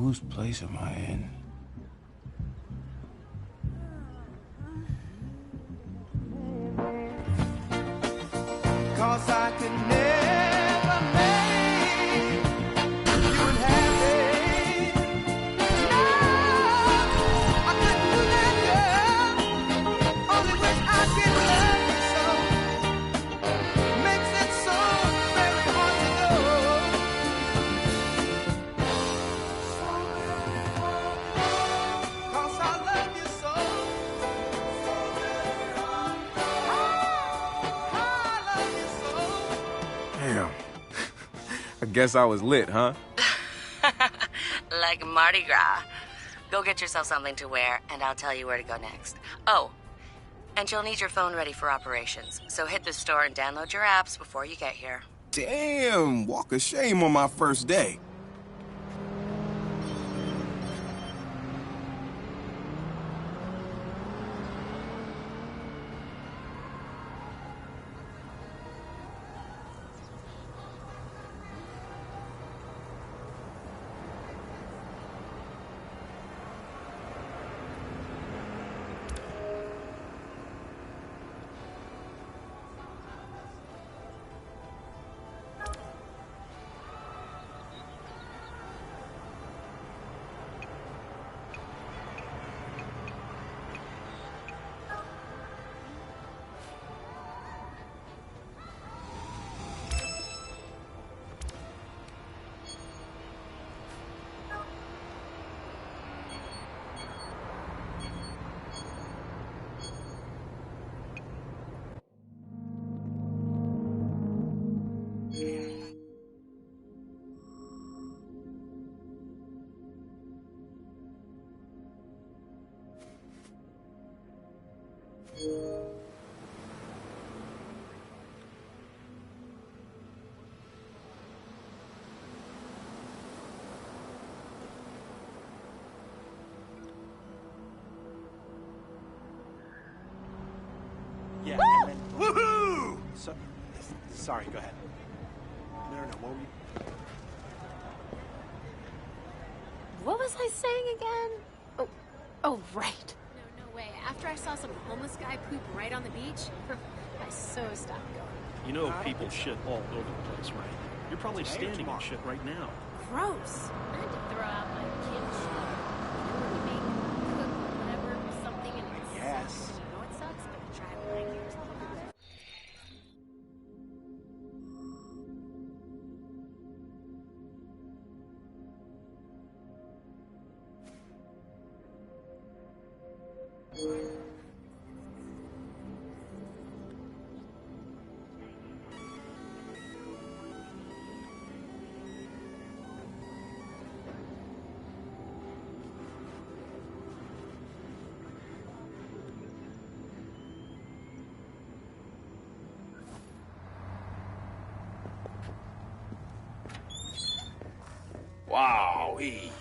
Whose place am I in? Cause I could never make you unhappy. No, I couldn't do that, girl. Only wish I could love you so. Makes it so very hard to go. So very hard to go. Cause I love you so. So very hard to go. I love you so. Damn. I guess I was lit, huh? Like Mardi Gras. Go get yourself something to wear, and I'll tell you where to go next. Oh, and you'll need your phone ready for operations, so hit the store and download your apps before you get here. Damn, walk of shame on my first day. Yeah, and then... Woohoo! Sorry, go ahead. No, what were you... What was I saying again? Oh, right. No way. After I saw some homeless guy poop right on the beach, I so stopped going. You know people shit all over the place, right? You're probably standing in shit right now. Gross. I had to throw out my kimchi. You know when you make, cook, whatever, something and it's Yes. you know it sucks, but you try it for 9 years. Wow-ee.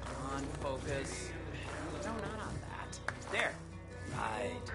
Come on, focus. No, not on that. There. Right.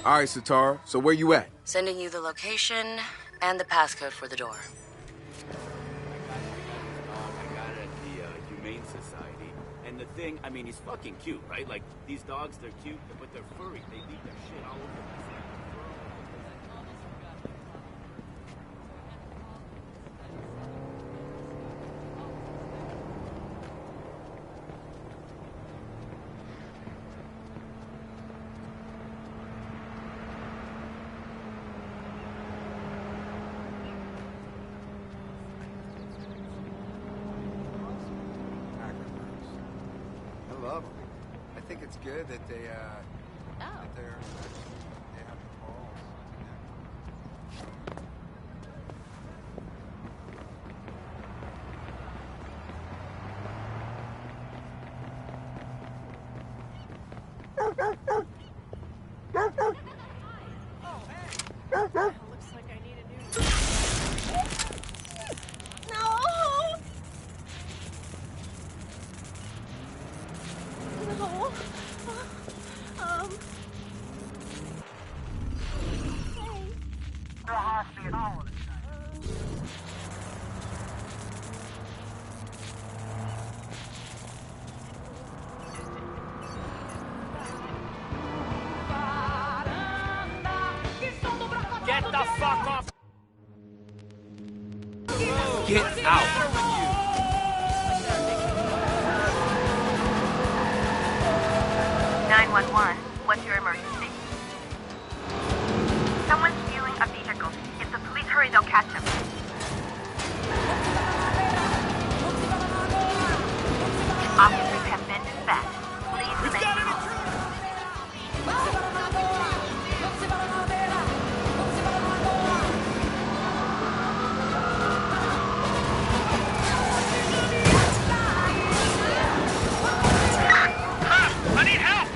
All right, Satara, so where you at? Sending you the location and the passcode for the door. I got it at the Humane Society. And the thing, I mean, he's fucking cute, right? Like, these dogs, they're cute, but they're furry. They leave their shit all over the place. I love them. I think it's good that they, that they have the balls. Looks like I need a new. No! No. Get the fuck off! Get out! 911, what's your emergency? Someone's stealing a vehicle. If the police hurry, they'll catch him. Officers have been dispatched. Please remain calm. I need help!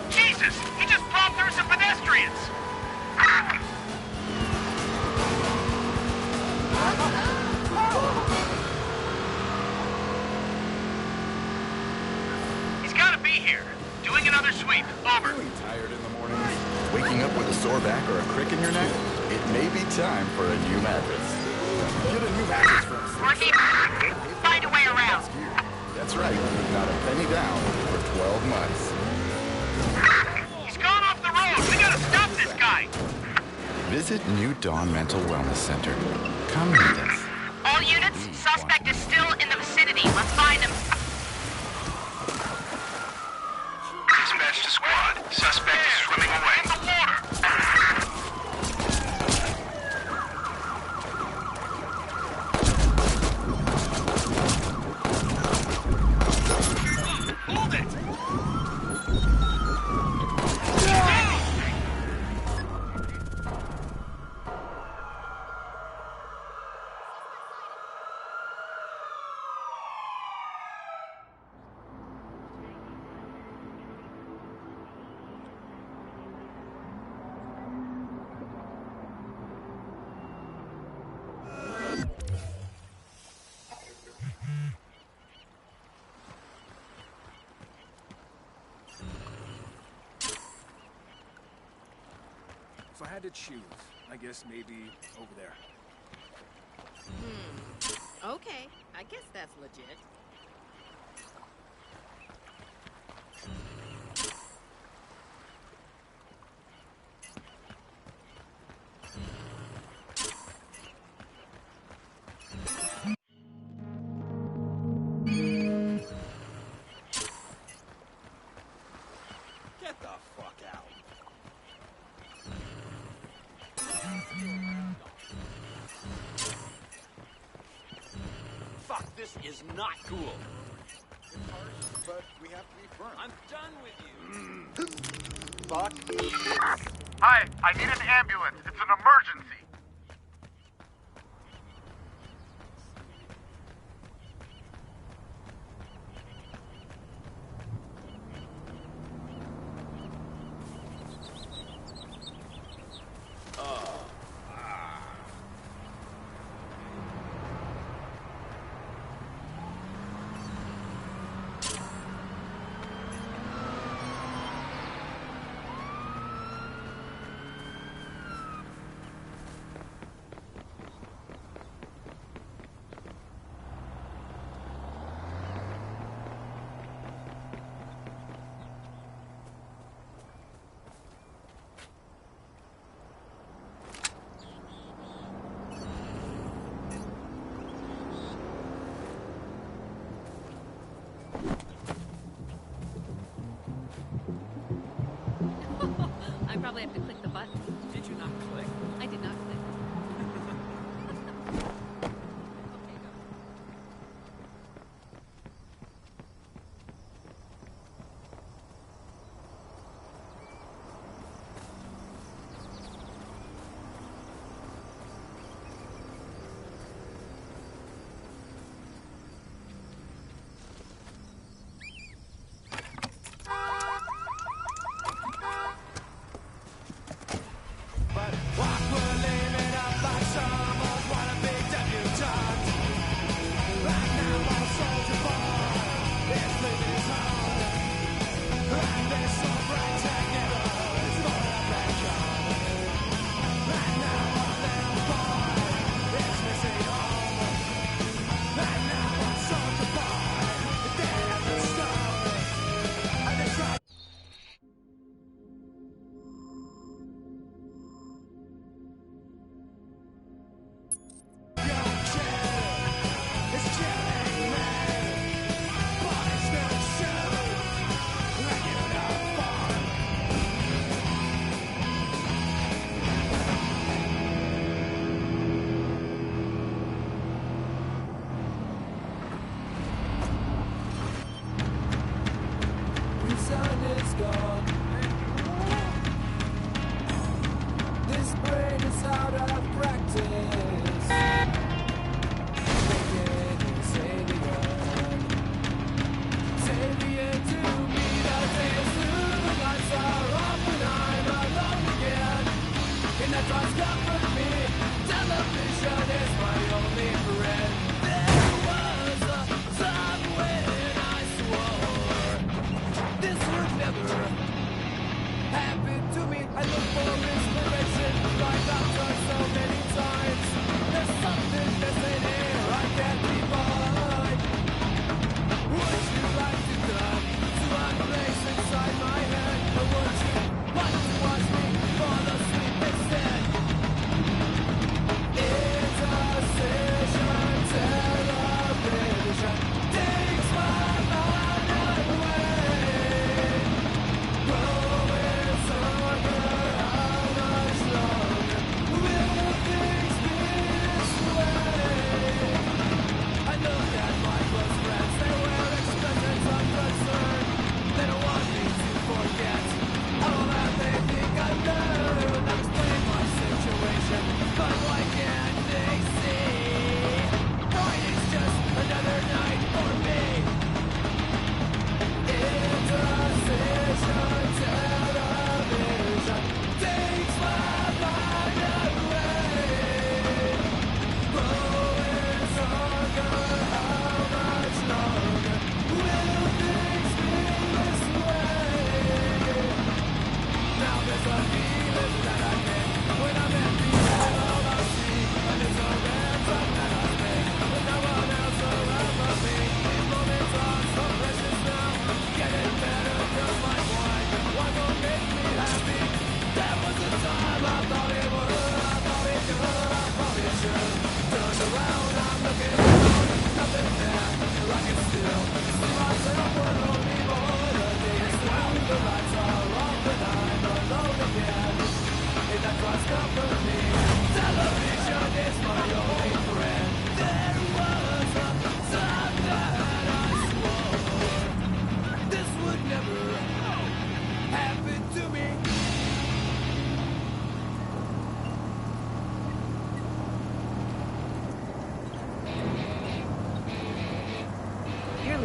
Jesus! He just plowed through some pedestrians! He's gotta be here. Doing another sweep. Over. Feeling tired in the morning? Waking up with a sore back or a crick in your neck? It may be time for a new mattress. Get a new mattress from Working. Find a way around. That's right. Not a penny down for 12 months. He's gone off the road. We gotta stop this guy. Visit New Dawn Mental Wellness Center. Come meet us. All units, suspect is still in the vicinity. Let's find him. Dispatch to squad. Suspect is swimming away. In the water. Hold it! If I had to choose, I guess maybe over there. Okay, I guess that's legit. Get the fuck out. Fuck, this is not cool. It's harsh, but we have to be firm. I'm done with you. Fuck. Hi, I need an ambulance. It's an emergency. I probably have to click the button. Did you not click? I did not click.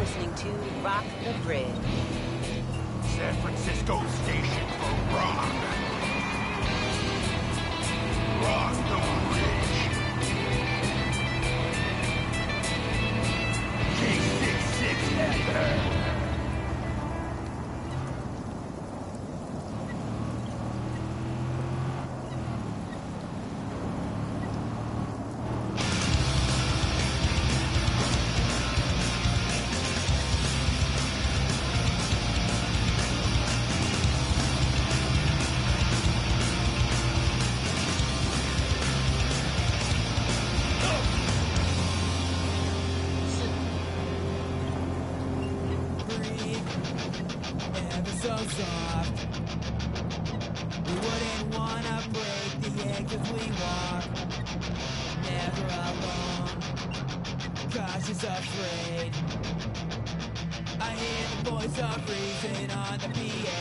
listening to Rock the Bridge. San Francisco station for rock. Rock the bridge. K66 enter. So soft. We wouldn't wanna break the egg as we walk. Never alone, cautious, afraid. I hear the voice of reason on the PA.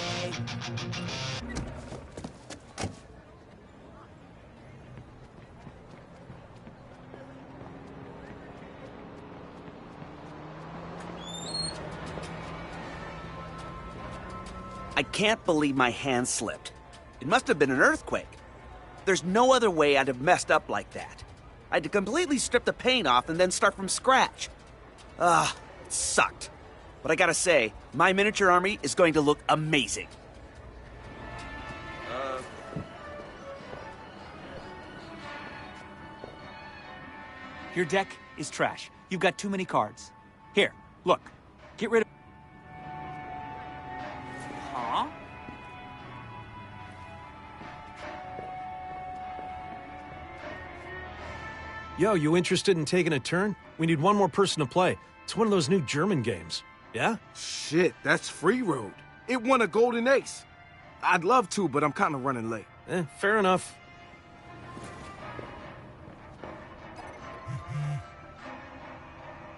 I can't believe my hand slipped. It must have been an earthquake. There's no other way I'd have messed up like that. I had to completely strip the paint off and then start from scratch. It sucked. But I gotta say, my miniature army is going to look amazing. Your deck is trash. You've got too many cards. Here, look. Get rid of... Huh? Yo, you interested in taking a turn? We need one more person to play. It's one of those new German games. Yeah? Shit, that's Free Road. It won a golden ace. I'd love to, but I'm kind of running late. Fair enough.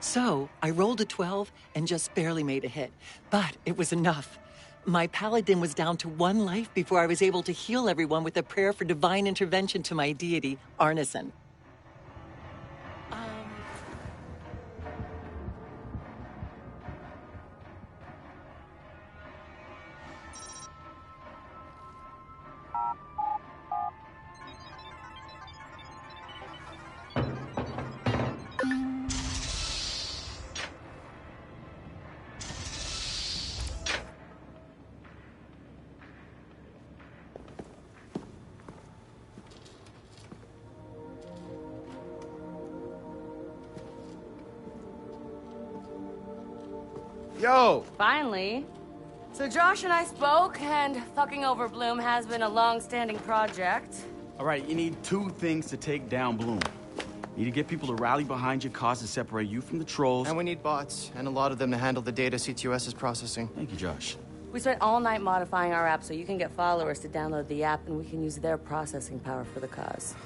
So, I rolled a 12 and just barely made a hit. But it was enough. My paladin was down to 1 life before I was able to heal everyone with a prayer for divine intervention to my deity, Arneson. Yo! Finally. So Josh and I spoke, and fucking over Bloom has been a long-standing project. All right, you need 2 things to take down Bloom. You need to get people to rally behind your cause to separate you from the trolls. And we need bots, and a lot of them to handle the data CTOS is processing. Thank you, Josh. We spent all night modifying our app so you can get followers to download the app, and we can use their processing power for the cause.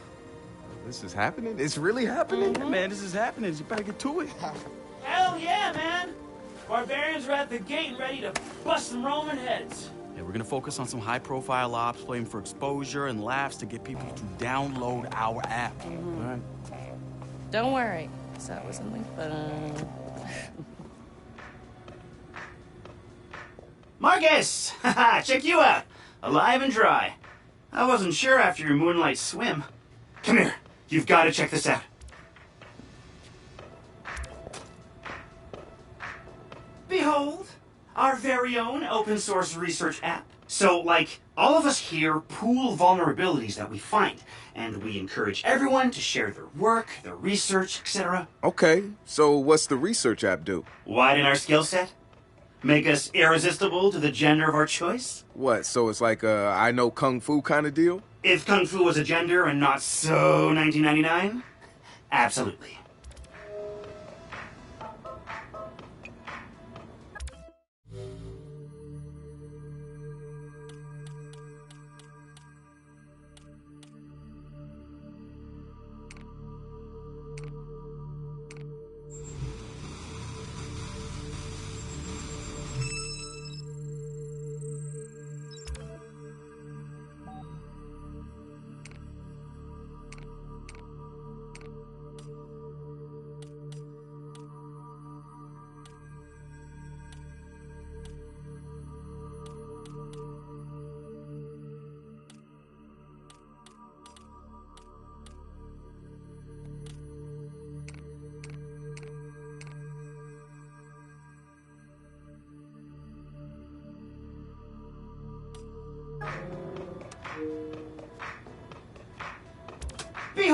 This is happening? It's really happening? Yeah, man, this is happening. You better get to it. Hell yeah, man! Barbarians are at the gate and ready to bust some Roman heads. Yeah, we're gonna focus on some high-profile ops, playing for exposure and laughs to get people to download our app. All right. Don't worry. That was something fun. Marcus! Haha, check you out. Alive and dry. I wasn't sure after your moonlight swim. Come here. You've got to check this out. Behold, our very own open source research app. So, like, all of us here pool vulnerabilities that we find, and we encourage everyone to share their work, their research, etc. Okay, so what's the research app do? Widen our skill set? Make us irresistible to the gender of our choice? What, so it's like a I know Kung Fu kind of deal? If Kung Fu was a gender and not so 1999? Absolutely.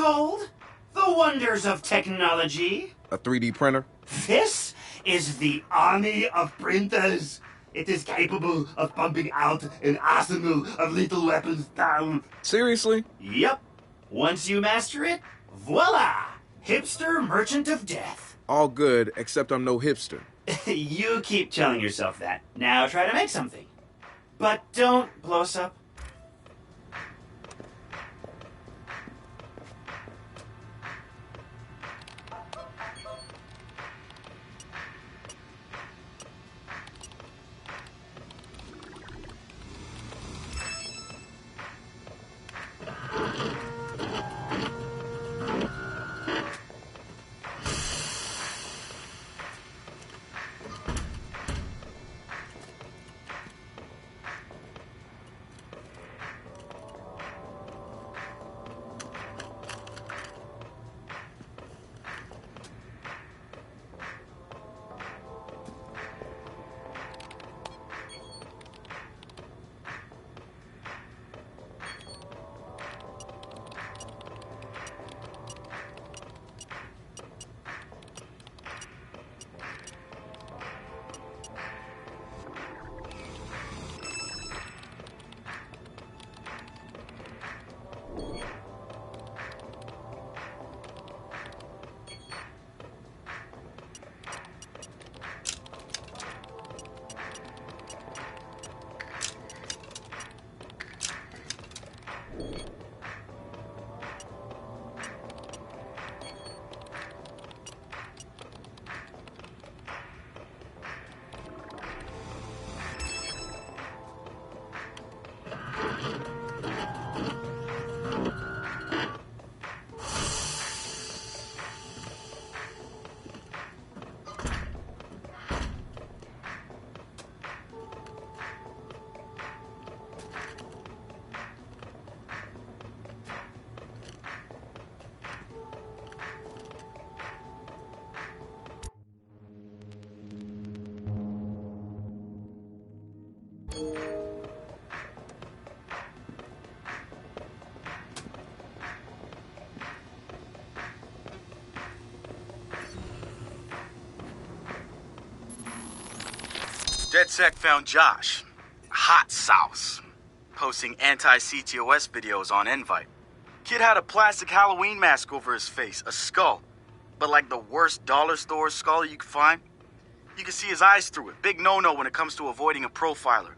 Behold, the wonders of technology. A 3D printer? This is the army of printers. It is capable of pumping out an arsenal of lethal weapons down. Seriously? Yep. Once you master it, voila! Hipster merchant of death. All good, except I'm no hipster. You keep telling yourself that. Now try to make something. But don't blow us up. DedSec found Josh, hot sauce, posting anti-CTOS videos on Invite. Kid had a plastic Halloween mask over his face, a skull, but like the worst dollar store skull you could find. You could see his eyes through it. Big no-no when it comes to avoiding a profiler.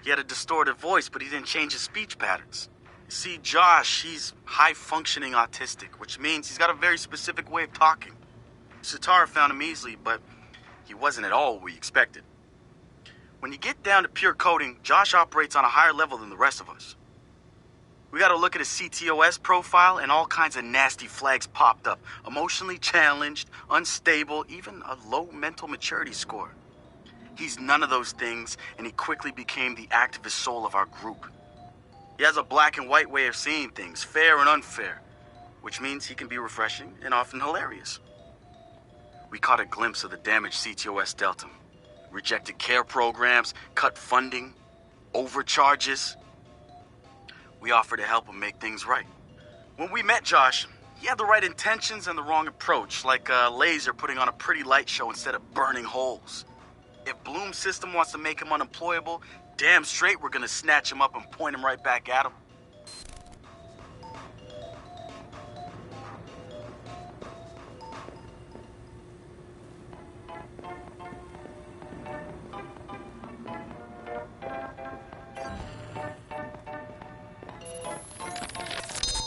He had a distorted voice, but he didn't change his speech patterns. You see, Josh, he's high-functioning autistic, which means he's got a very specific way of talking. Satara found him easily, but he wasn't at all what we expected. When you get down to pure coding, Josh operates on a higher level than the rest of us. We got to look at his CTOS profile, and all kinds of nasty flags popped up. Emotionally challenged, unstable, even a low mental maturity score. He's none of those things, and he quickly became the activist soul of our group. He has a black and white way of seeing things, fair and unfair, which means he can be refreshing and often hilarious. We caught a glimpse of the damaged CTOS Delta. Rejected care programs, cut funding, overcharges. We offered to help him make things right. When we met Josh, he had the right intentions and the wrong approach, like a laser putting on a pretty light show instead of burning holes. If Bloom's system wants to make him unemployable, damn straight we're gonna snatch him up and point him right back at him.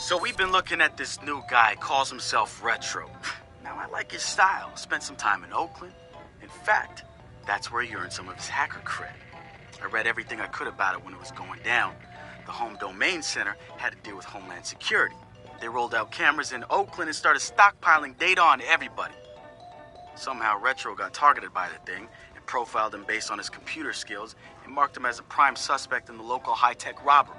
So we've been looking at this new guy, calls himself Retro. Now I like his style, spent some time in Oakland. In fact, that's where he earned some of his hacker credit. I read everything I could about it when it was going down. The Home Domain Center had to deal with Homeland Security. They rolled out cameras in Oakland and started stockpiling data on everybody. Somehow Retro got targeted by the thing and profiled him based on his computer skills and marked him as a prime suspect in the local high-tech robbery.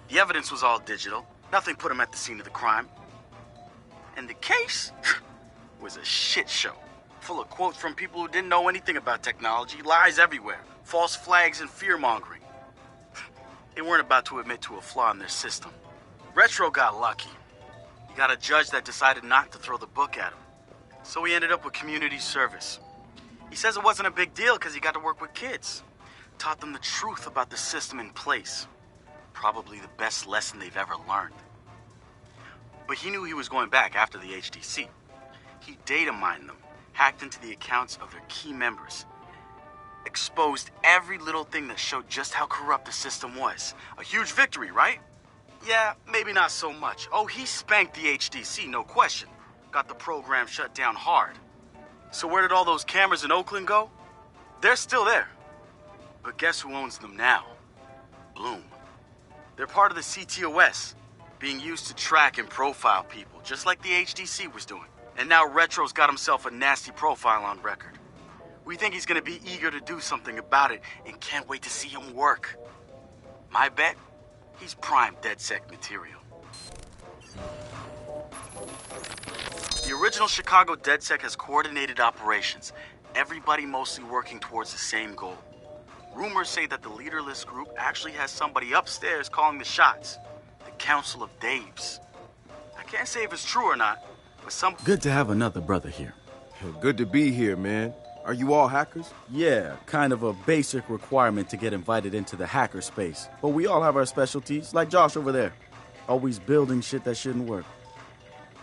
The evidence was all digital. Nothing put him at the scene of the crime. And the case was a shit show, full of quotes from people who didn't know anything about technology, lies everywhere, false flags and fear-mongering. They weren't about to admit to a flaw in their system. Retro got lucky. He got a judge that decided not to throw the book at him. So he ended up with community service. He says it wasn't a big deal because he got to work with kids. Taught them the truth about the system in place. Probably the best lesson they've ever learned. But he knew he was going back after the HDC. He data mined them, hacked into the accounts of their key members, exposed every little thing that showed just how corrupt the system was. A huge victory, right? Yeah, maybe not so much. Oh, he spanked the HDC, no question. Got the program shut down hard. So where did all those cameras in Oakland go? They're still there. But guess who owns them now? Bloom. They're part of the CTOS, being used to track and profile people, just like the HDC was doing. And now Retro's got himself a nasty profile on record. We think he's gonna be eager to do something about it and can't wait to see him work. My bet? He's prime DedSec material. The original Chicago DedSec has coordinated operations, everybody mostly working towards the same goal. Rumors say that the leaderless group actually has somebody upstairs calling the shots. The Council of Daves. I can't say if it's true or not, but some... Good to have another brother here. Good to be here, man. Are you all hackers? Yeah, kind of a basic requirement to get invited into the hacker space. But we all have our specialties, like Josh over there. Always building shit that shouldn't work.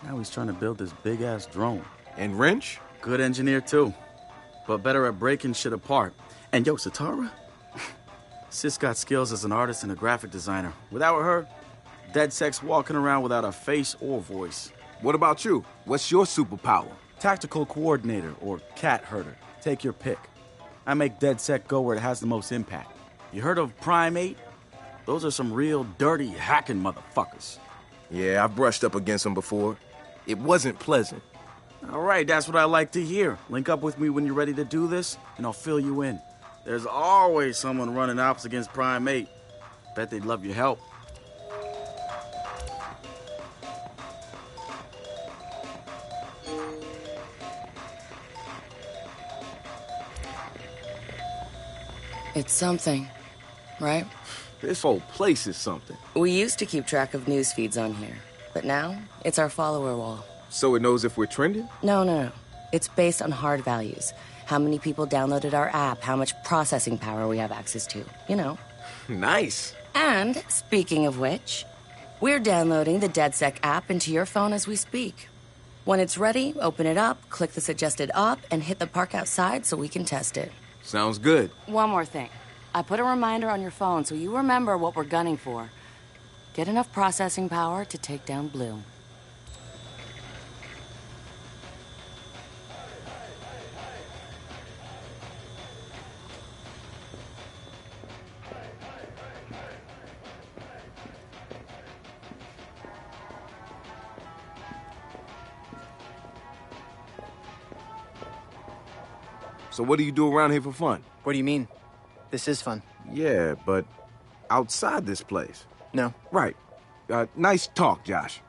Now he's trying to build this big-ass drone. And Wrench? Good engineer, too. But better at breaking shit apart. And yo, Satara? Sis got skills as an artist and a graphic designer. Without her, DedSec's walking around without a face or voice. What about you? What's your superpower? Tactical coordinator or cat herder. Take your pick. I make DedSec go where it has the most impact. You heard of Prime 8? Those are some real dirty hacking motherfuckers. Yeah, I've brushed up against them before. It wasn't pleasant. All right, that's what I like to hear. Link up with me when you're ready to do this, and I'll fill you in. There's always someone running ops against Prime 8. Bet they'd love your help. It's something, right? This whole place is something. We used to keep track of news feeds on here, but now it's our follower wall. So it knows if we're trending? No. It's based on hard values. How many people downloaded our app, how much processing power we have access to, you know. Nice. And, speaking of which, we're downloading the DedSec app into your phone as we speak. When it's ready, open it up, click the suggested op, and hit the park outside so we can test it. Sounds good. One more thing. I put a reminder on your phone so you remember what we're gunning for. Get enough processing power to take down Bloom. So what do you do around here for fun? What do you mean? This is fun. Yeah, but outside this place. No. Right. Nice talk, Josh.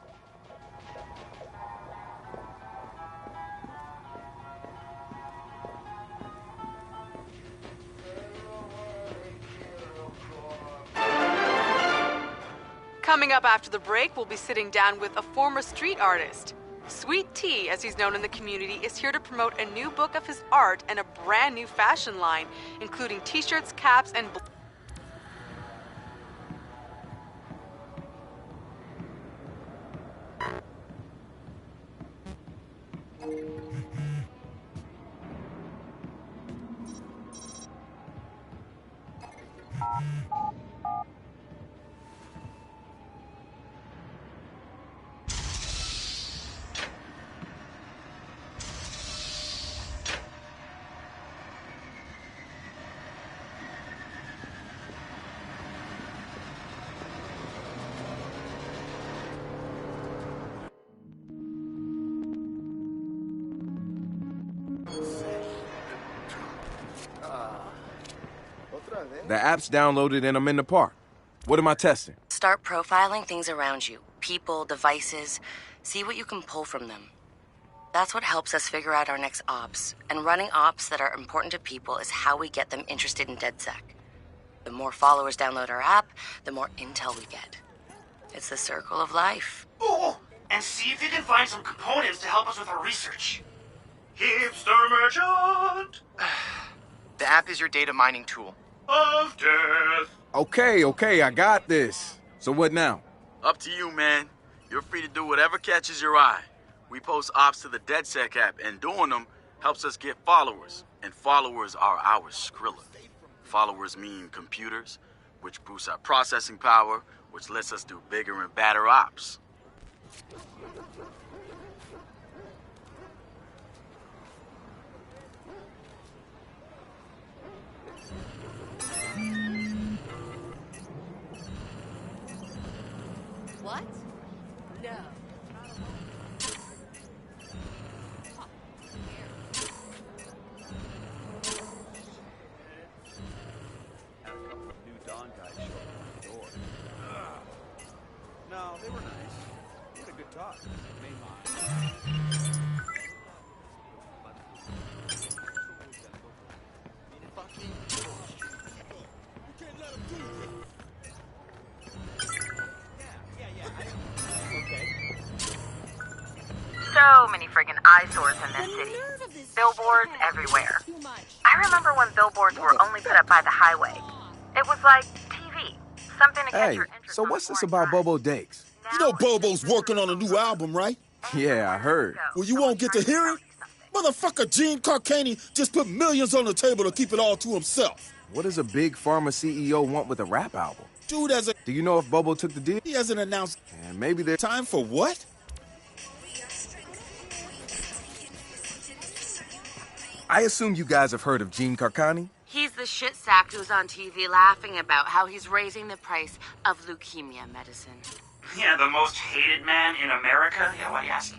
Coming up after the break, we'll be sitting down with a former street artist. Sweet Tea, as he's known in the community, is here to promote a new book of his art and a brand new fashion line, including t-shirts, caps, and... The app's downloaded and I'm in the park. What am I testing? Start profiling things around you. People, devices. See what you can pull from them. That's what helps us figure out our next ops. And running ops that are important to people is how we get them interested in DedSec. The more followers download our app, the more intel we get. It's the circle of life. Oh, and see if you can find some components to help us with our research. Hipster merchant The app is your data mining tool. of death. Okay, I got this. So what now? Up to you, man. You're free to do whatever catches your eye. We post ops to the DedSec app, and doing them helps us get followers. And followers are our Skrilla. Followers mean computers, which boosts our processing power, which lets us do bigger and badder ops. What? No. New Dawn guys showed up at the door. No, they were nice. We had a good talk. So many friggin' eyesores in this city. Billboards everywhere. I remember when billboards were only put up by the highway. It was like TV. Something to catch Hey, your interest. so what's this about Bobo Dakes? You know Bobo's working on a new album, right? Yeah, I heard. Well, you won't get to hear it? Motherfucker Gene Carcani just put millions on the table to keep it all to himself. What does a big pharma CEO want with a rap album? Dude has a... Do you know if Bobo took the deal? He hasn't announced... And maybe they're... Time for what? I assume you guys have heard of Gene Carcani? He's the shit sack who's on TV laughing about how he's raising the price of leukemia medicine. Yeah, the most hated man in America? Yeah, why do you ask?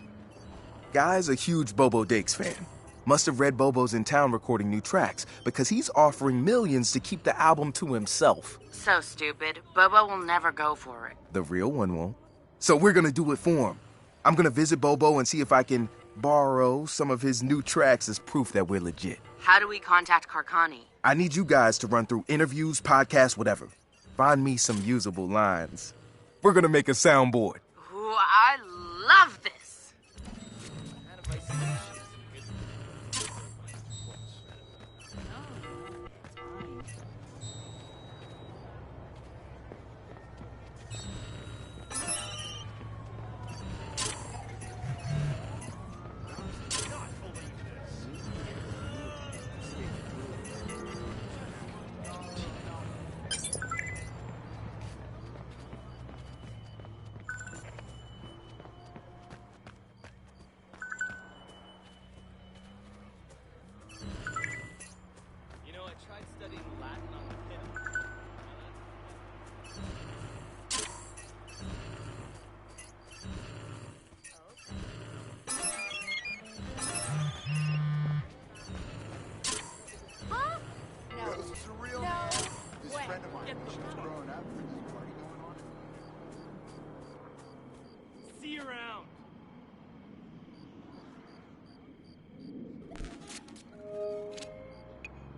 Guy's a huge Bobo Dakes fan. Must have read Bobo's in town recording new tracks, because he's offering millions to keep the album to himself. So stupid. Bobo will never go for it. The real one won't. So we're gonna do it for him. I'm gonna visit Bobo and see if I can borrow some of his new tracks as proof that we're legit. How do we contact Carcani? I need you guys to run through interviews, podcasts, whatever. Find me some usable lines. We're gonna make a soundboard. Ooh, I love this.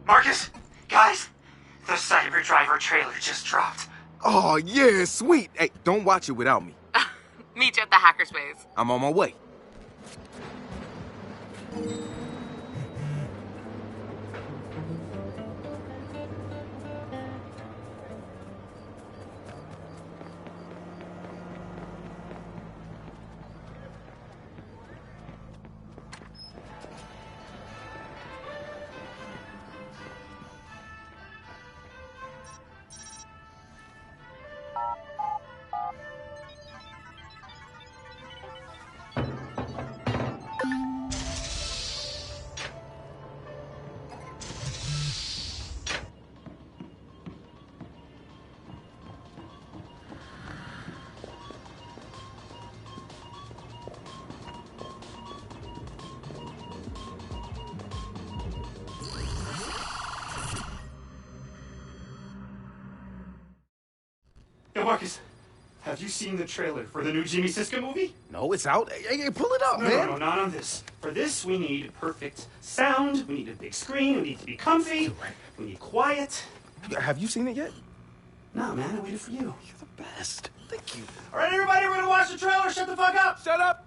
Marcus, guys, the Cyber Driver trailer just dropped. Oh, yeah, sweet. Hey, don't watch it without me. Meet you at the hackerspace. I'm on my way. Yo, Marcus, have you seen the trailer for the new Jimmy Siska movie? No, it's out. Hey, pull it up, man. No, not on this. For this, we need perfect sound, we need a big screen, we need to be comfy, we need quiet. Have you seen it yet? No, man, I waited for you. You're the best. Thank you. All right, everybody, we're gonna watch the trailer. Shut the fuck up. Shut up.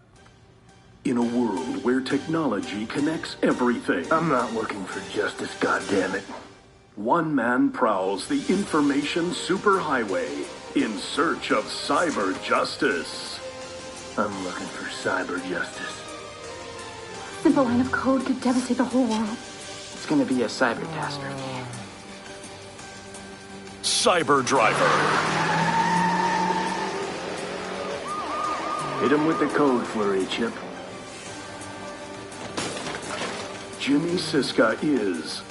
In a world where technology connects everything. I'm not looking for justice, goddammit. One man prowls the information superhighway in search of cyber justice. I'm looking for cyber justice. Simple line of code could devastate the whole world. It's gonna be a cyber catastrophe. Cyber Driver. Hit him with the code flurry, Chip. Jimmy Siska is...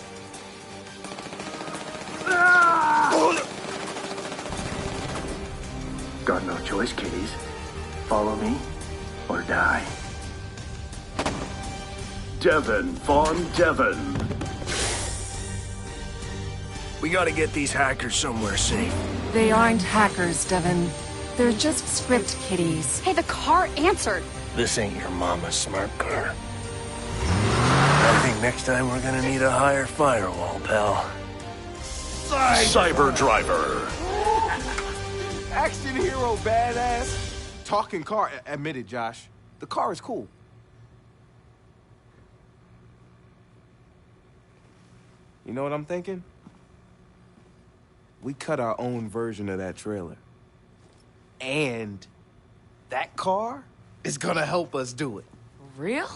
Got no choice, kiddies. Follow me or die. Devin Von Devin. We gotta get these hackers somewhere safe. They aren't hackers, Devin. They're just script kiddies. Hey, the car answered. This ain't your mama's smart car. I think next time we're gonna need a higher firewall, pal. Cyber Driver. Action hero badass. Talking car. Admit it, Josh. The car is cool. You know what I'm thinking? We cut our own version of that trailer. And that car is gonna help us do it. Real?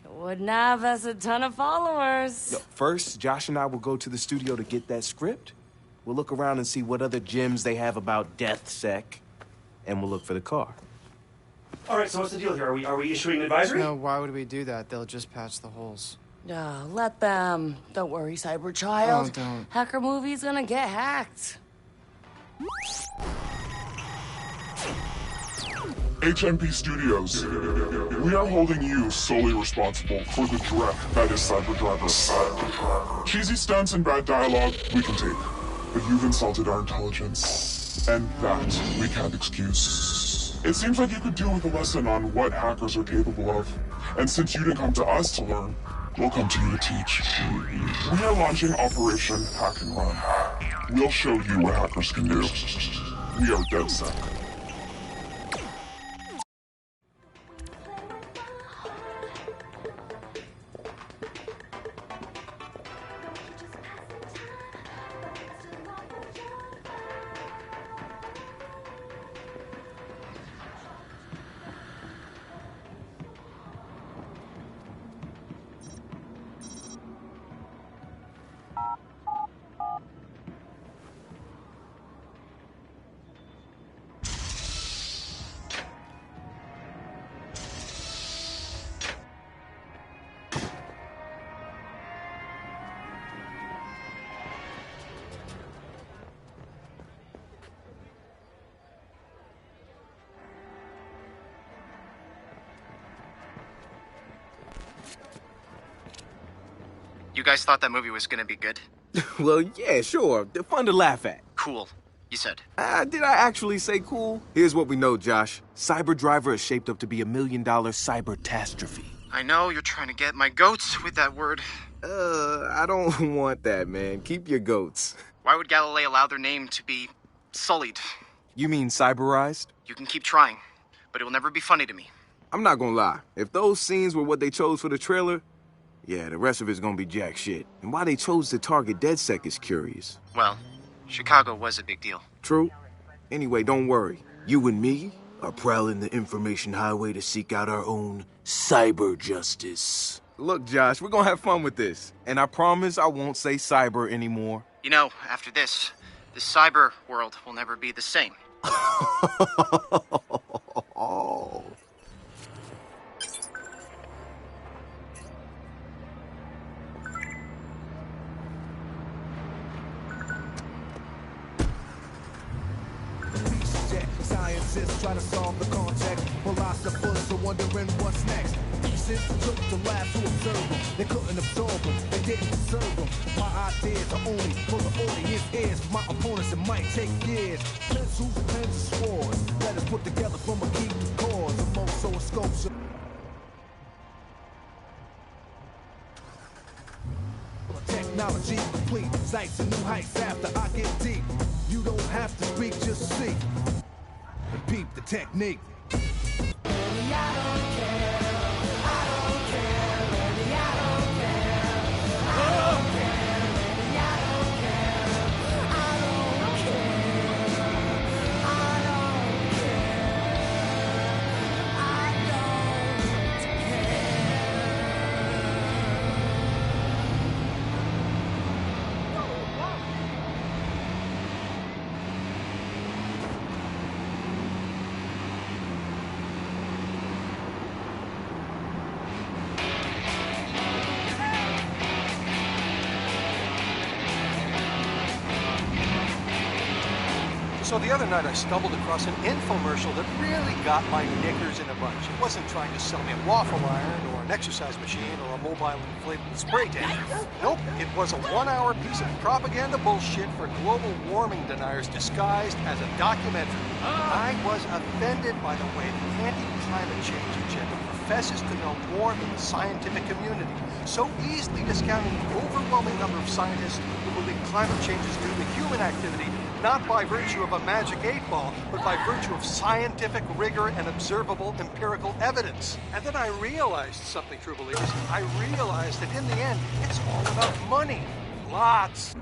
It wouldn't have us a ton of followers. Yo, first, Josh and I will go to the studio to get that script. We'll look around and see what other gems they have about DeathSec, and we'll look for the car. All right, so what's the deal here? Are we issuing an advisory? No, why would we do that? They'll just patch the holes. Let them. Don't worry, cyber child. Oh, don't. Hacker movie's gonna get hacked. HMP Studios. We are holding you solely responsible for the dreck that is Cyber Driver. Cheesy stunts and bad dialogue, we can take. But you've insulted our intelligence, and that we can't excuse. It seems like you could do with a lesson on what hackers are capable of. And since you didn't come to us to learn, we'll come to you to teach. We are launching Operation Hack and Run. We'll show you what hackers can do. We are DeadSec. You guys thought that movie was gonna be good? Well, yeah, sure. They're fun to laugh at. Cool, you said. Did I actually say cool? Here's what we know, Josh. Cyber Driver is shaped up to be $1 million cyber-tastrophe. I know you're trying to get my goats with that word. I don't want that, man. Keep your goats. Why would Galilei allow their name to be sullied? You mean cyberized? You can keep trying, but it will never be funny to me. I'm not gonna lie. If those scenes were what they chose for the trailer, yeah, the rest of it's gonna be jack shit. And why they chose to target DeadSec is curious. Well, Chicago was a big deal. True. Anyway, don't worry. You and me are prowling the information highway to seek out our own cyber justice. Look, Josh, we're gonna have fun with this. And I promise I won't say cyber anymore. You know, after this, the cyber world will never be the same. Oh. Scientists try to solve the context. Philosophers are wondering what's next. Pieces took to lab to observe them. They couldn't absorb them. They didn't deserve them. My ideas are only for the audience ears. For my opponents, it might take years. Pencils, pens, and swords. Let us put together from a key to cause. A most so a sculpture. technology complete. Sights and new heights after I get deep. You don't have to speak, just see. And peep the technique. So the other night I stumbled across an infomercial that really got my knickers in a bunch. It wasn't trying to sell me a waffle iron or an exercise machine or a mobile inflatable spray tan. Nope, it was a 1-hour piece of propaganda bullshit for global warming deniers disguised as a documentary. I was offended by the way the anti-climate change agenda professes to know more than the scientific community, so easily discounting the overwhelming number of scientists who believe climate change is due to human activity, not by virtue of a magic 8-ball, but by virtue of scientific rigor and observable empirical evidence. And then I realized something, true believers. I realized that in the end, it's all about money. Lots.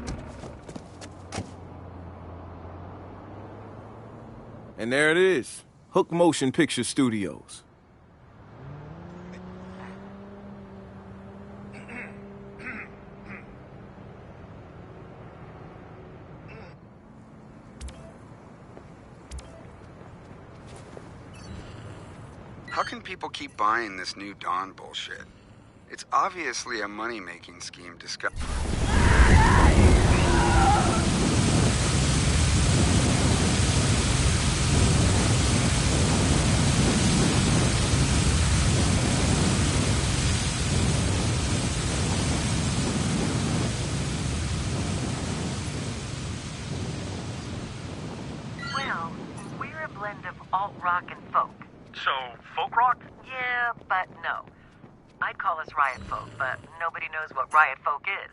And there it is, Hook Motion Picture Studios. How can people keep buying this new Dawn bullshit? It's obviously a money-making scheme disguised. Well, we're a blend of alt-rock and folk. So, folk rock? Yeah, but no. I'd call us riot folk, but nobody knows what riot folk is.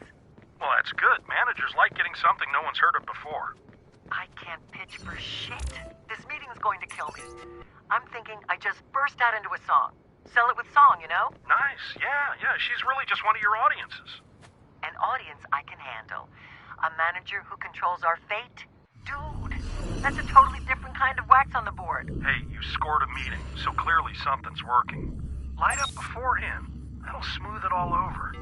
Well, that's good. Managers like getting something no one's heard of before. I can't pitch for shit. This meeting is going to kill me. I'm thinking I just burst out into a song. Sell it with song, you know? Nice. Yeah. She's really just one of your audiences. An audience I can handle. A manager who controls our fate? Dude, that's a totally different kind of wax on the board. Hey, you scored a meeting, so clearly something's working. Light up beforehand. That'll smooth it all over.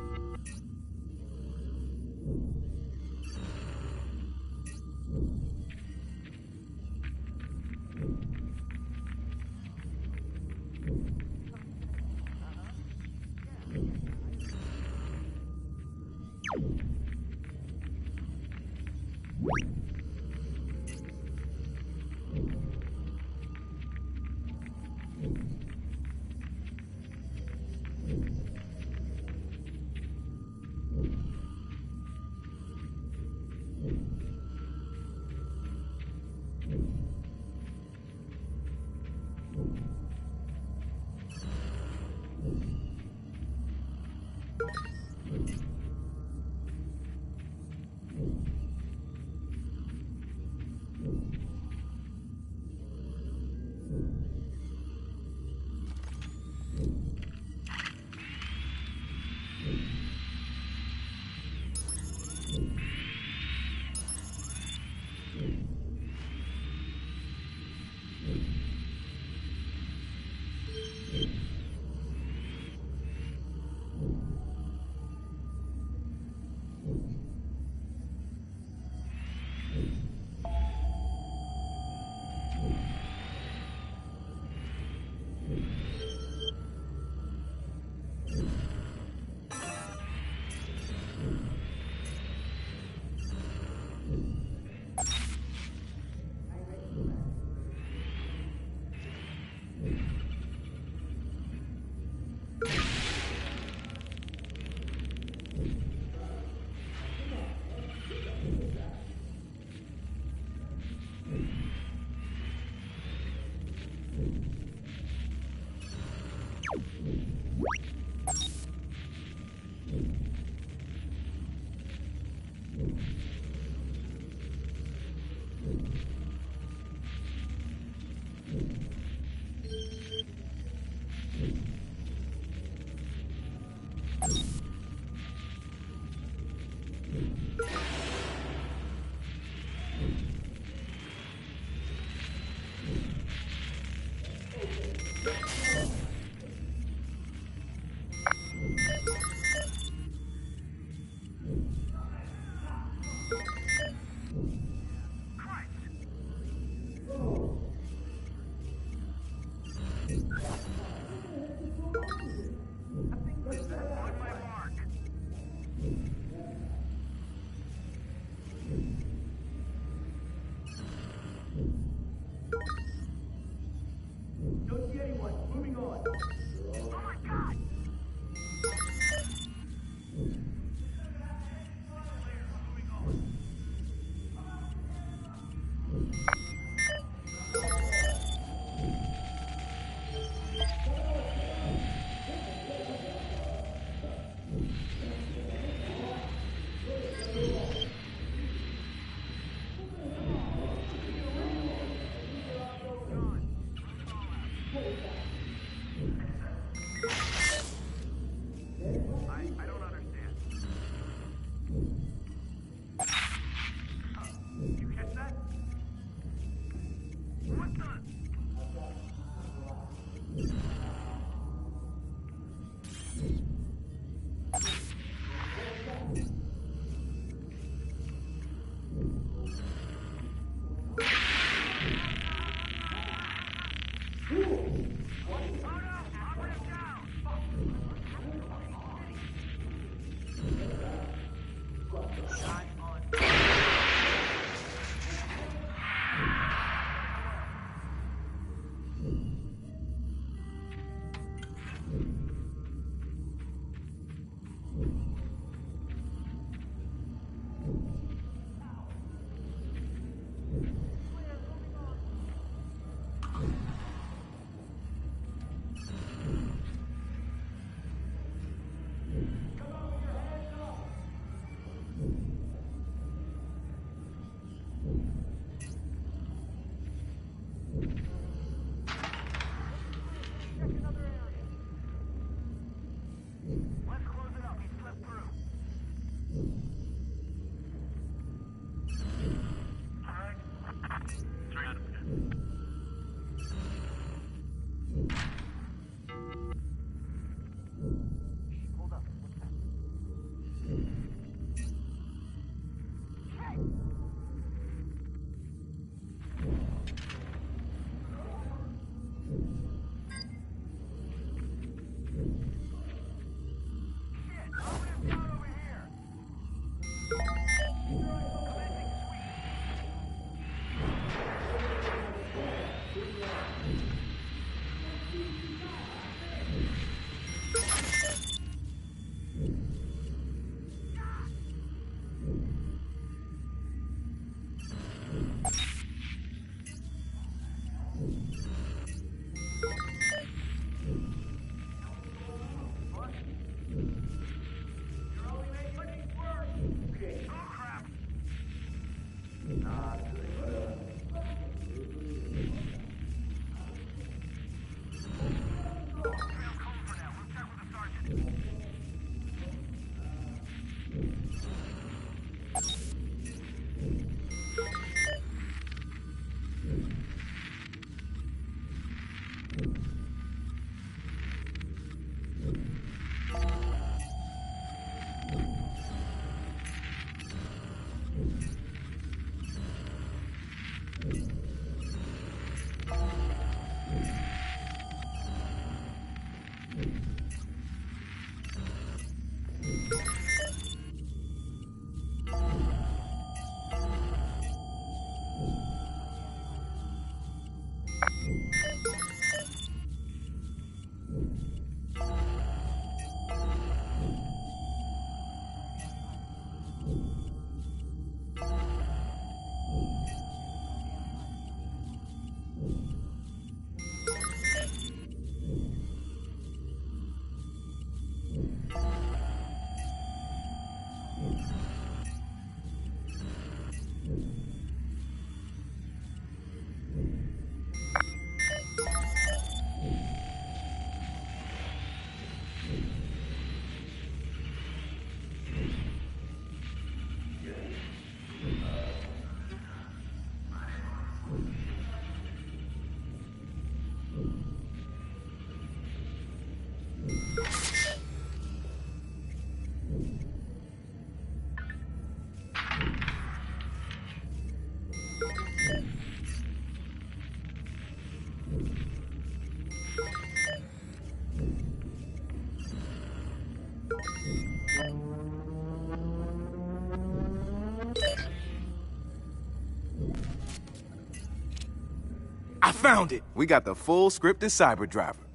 I found it! We got the full scripted cyber driver.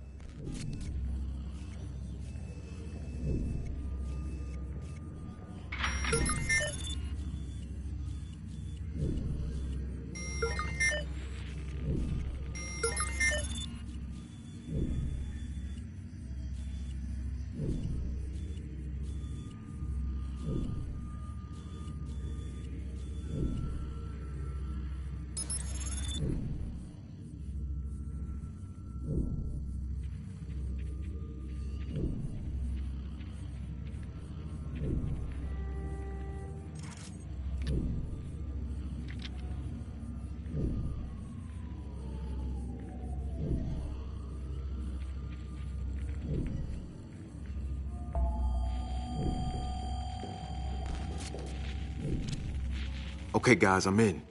Okay, guys, I'm in.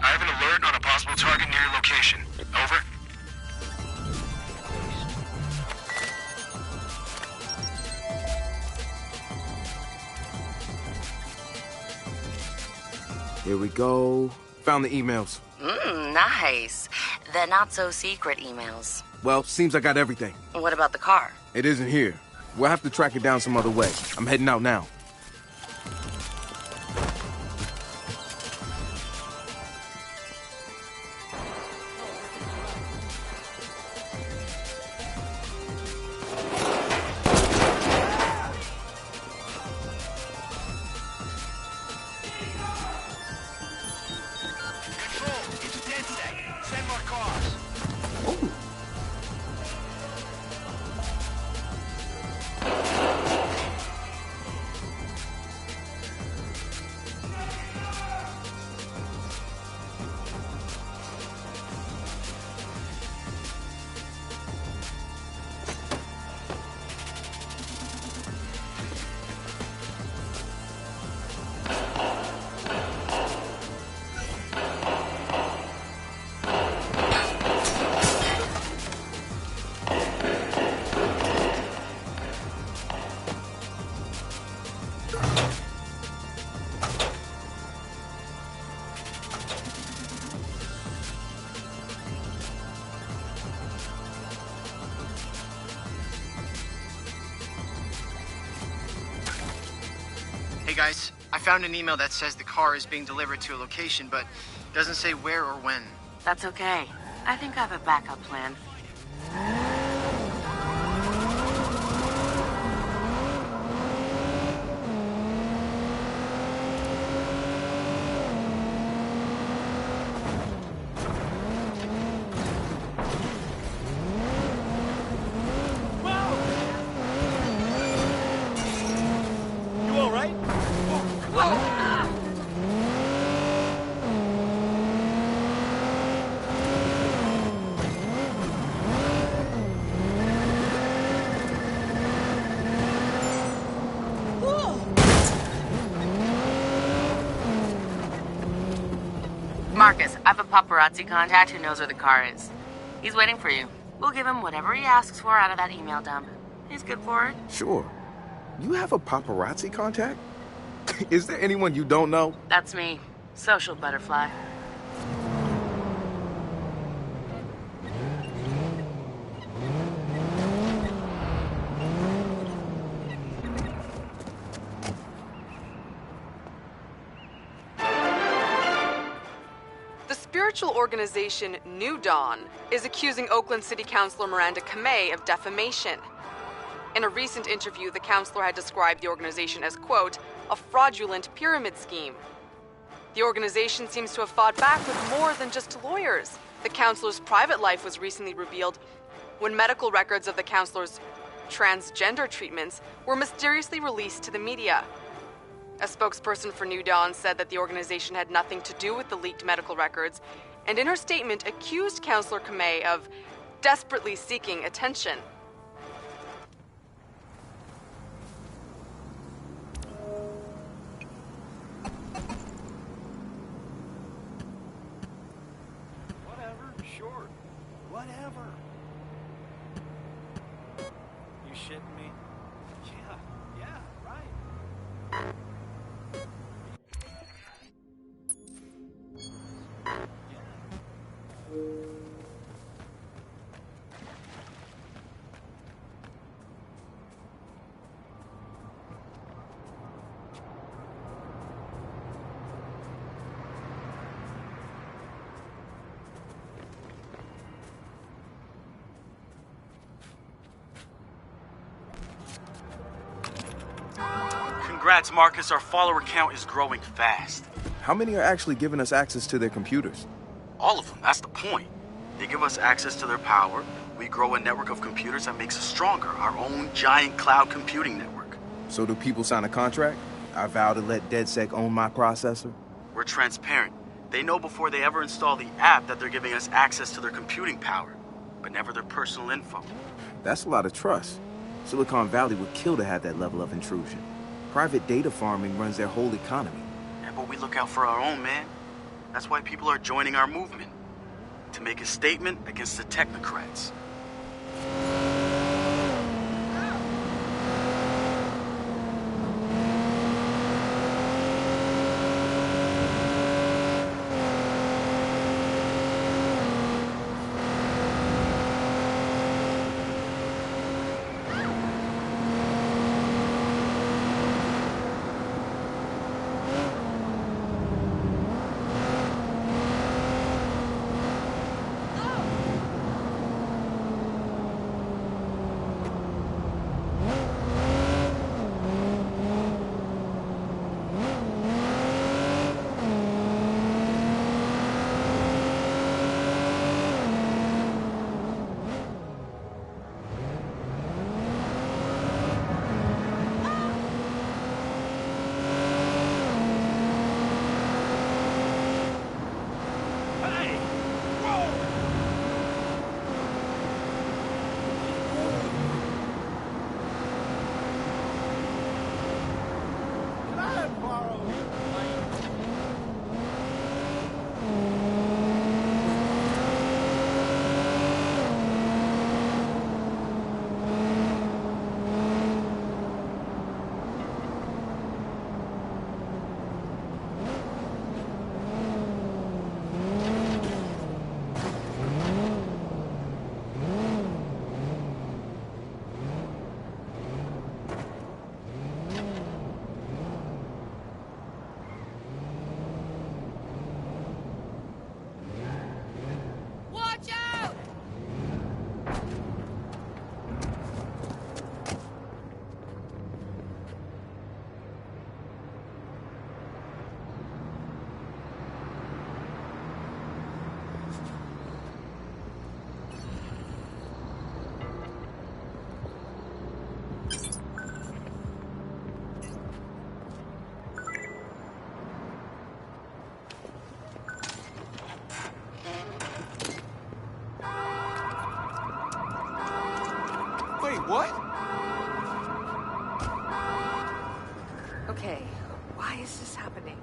I have an alert on a possible target near your location. Over. Here we go. Found the emails. Nice. The not-so-secret emails. Well, seems I got everything. What about the car? It isn't here. We'll have to track it down some other way. I'm heading out now. Hey guys, I found an email that says the car is being delivered to a location, but doesn't say where or when. That's okay. I think I have a backup plan. You all right? Marcus, I have a paparazzi contact who knows where the car is. He's waiting for you. We'll give him whatever he asks for out of that email dump. He's good for it. Sure. You have a paparazzi contact? Is there anyone you don't know? That's me. Social butterfly. The spiritual organization New Dawn is accusing Oakland City Councilor Miranda Kamei of defamation. In a recent interview, the councilor had described the organization as, quote, a fraudulent pyramid scheme. The organization seems to have fought back with more than just lawyers. The councilor's private life was recently revealed when medical records of the councilor's transgender treatments were mysteriously released to the media. A spokesperson for New Dawn said that the organization had nothing to do with the leaked medical records, and in her statement accused Councilor Kamei of desperately seeking attention. Whatever, sure. Whatever. You shitting me? Yeah, right. Congrats, Marcus. Our follower count is growing fast. How many are actually giving us access to their computers? All of them, that's the point. They give us access to their power. We grow a network of computers that makes us stronger, our own giant cloud computing network. So do people sign a contract? I vow to let DedSec own my processor? We're transparent. They know before they ever install the app that they're giving us access to their computing power, but never their personal info. That's a lot of trust. Silicon Valley would kill to have that level of intrusion. Private data farming runs their whole economy. Yeah, but we look out for our own, man. That's why people are joining our movement. To make a statement against the technocrats. What? Okay, why is this happening?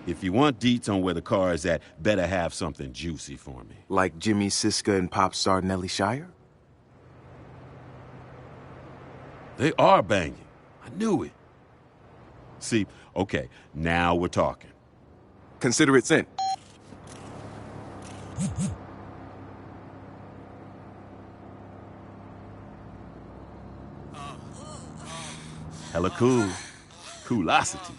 If you want deets on where the car is at, better have something juicy for me. Like Jimmy Siska and pop star Nellie Shire? They are banging. I knew it. See, okay, now we're talking. Consider it sent. Hella cool. Coolosity.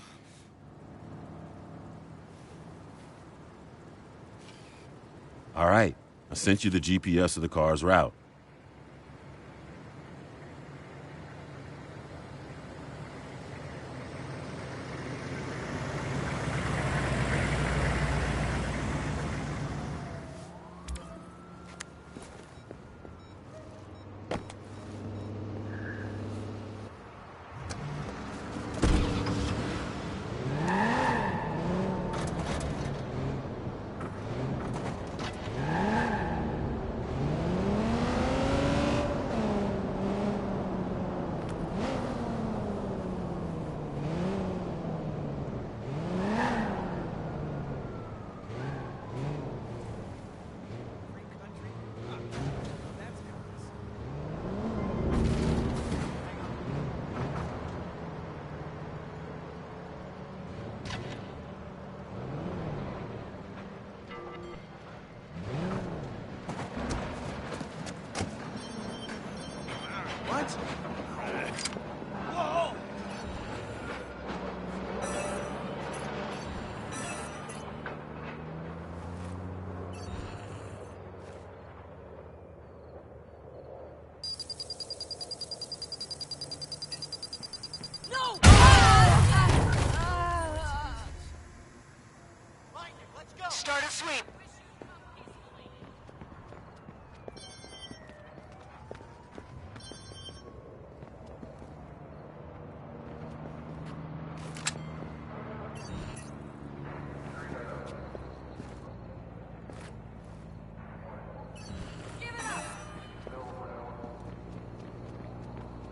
All right, I sent you the GPS of the car's route.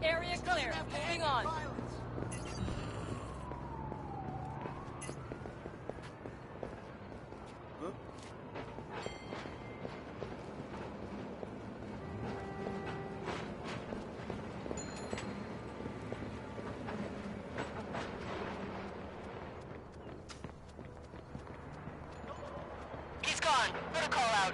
Area clear. Moving on. He's gone. Put a call out.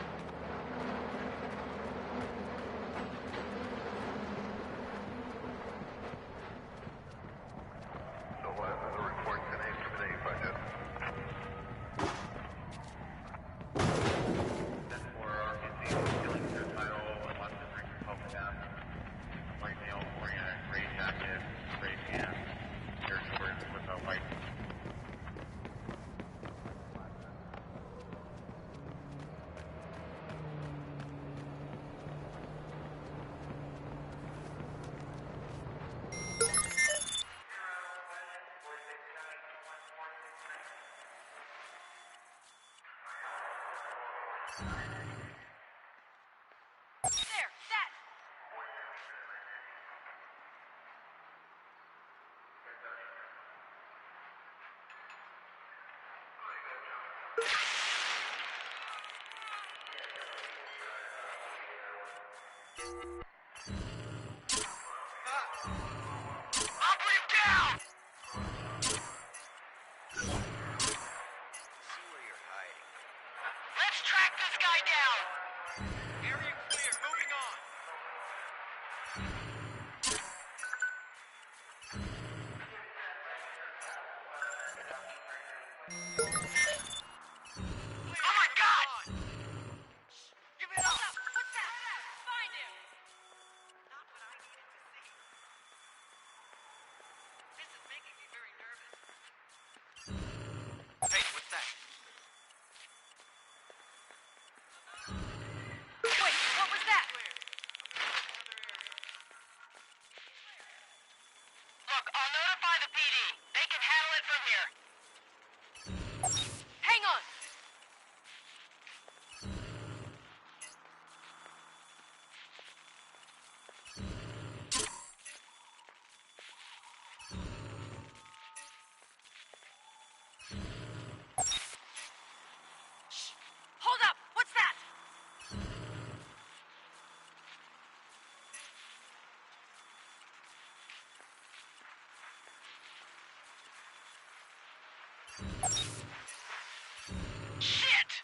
Shit!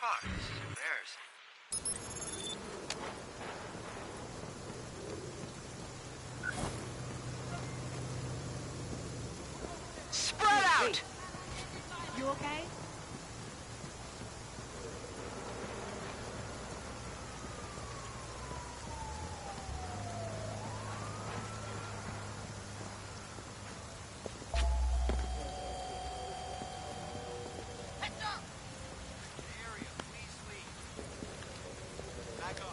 Fuck, this is embarrassing. Spread out! You okay?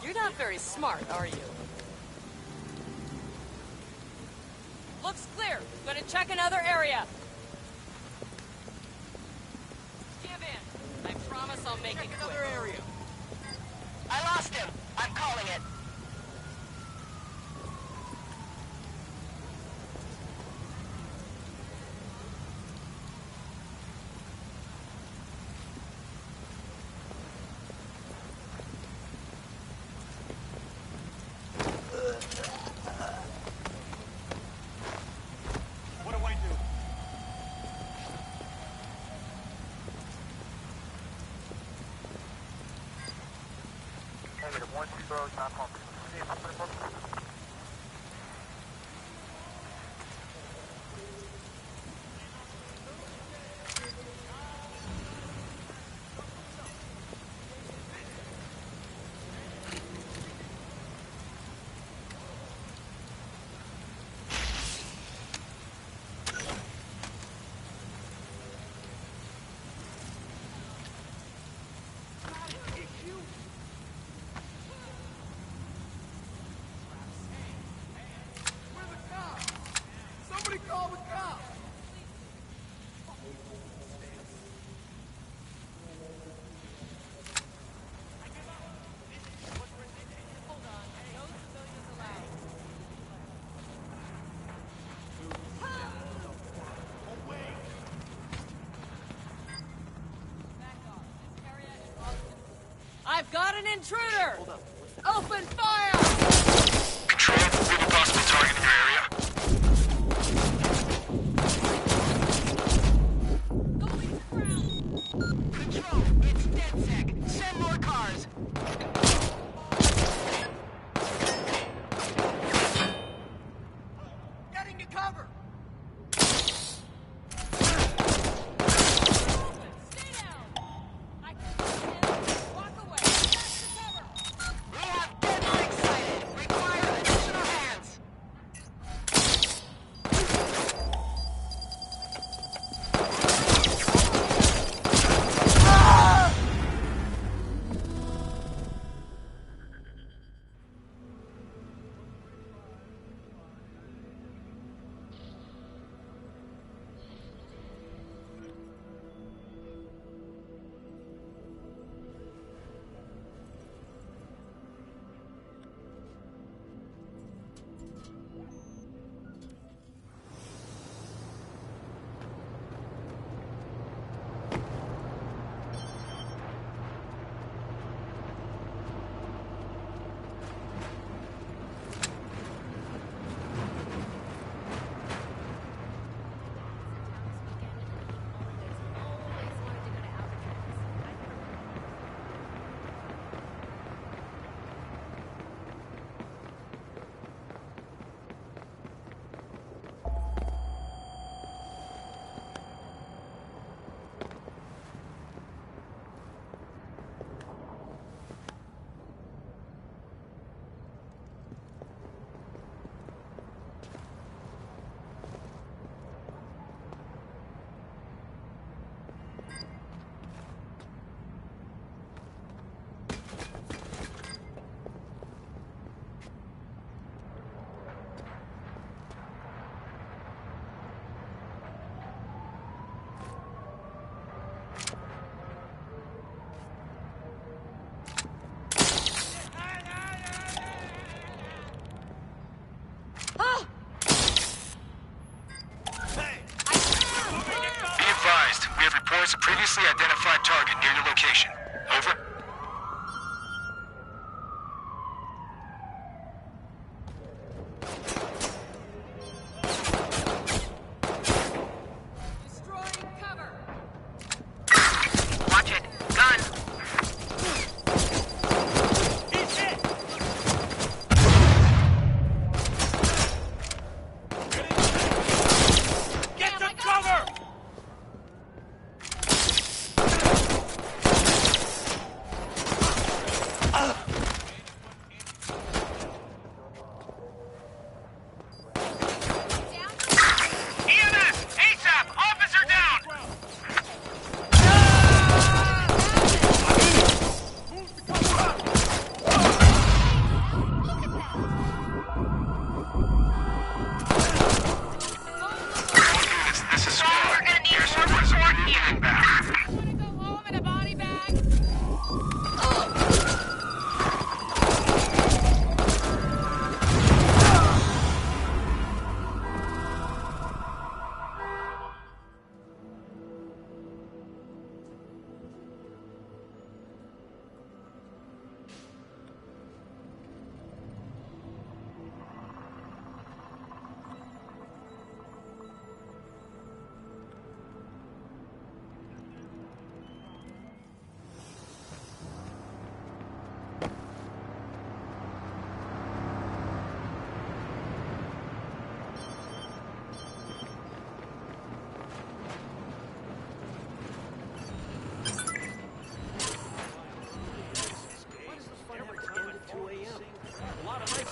You're not very smart, are you? Looks clear. Gonna check another area. Give in. I promise I'll make it quick. Another area. I lost him. I'm calling it. What do I do? Negative 1-0, not home. I've got an intruder! Open fire! Control, we have a possible target in your area. Control, it's DedSec. Send more cars. Getting to cover. We have DedSec sighted. Require additional hands. Reports a previously identified target near your location. Over. Destroying cover. Watch it. Gun. He's hit. Get to cover.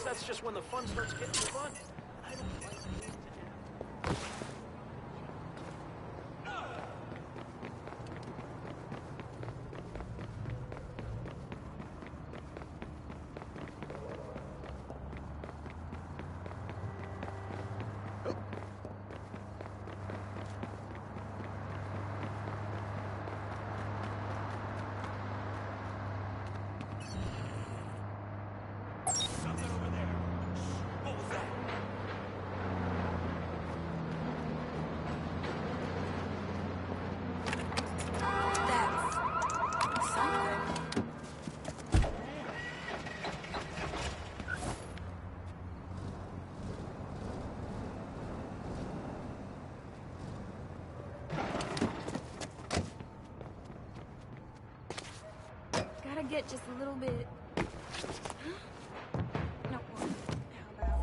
That's just when the fun starts getting fun. I don't like Something over there. What was that? just a little bit. No, how about?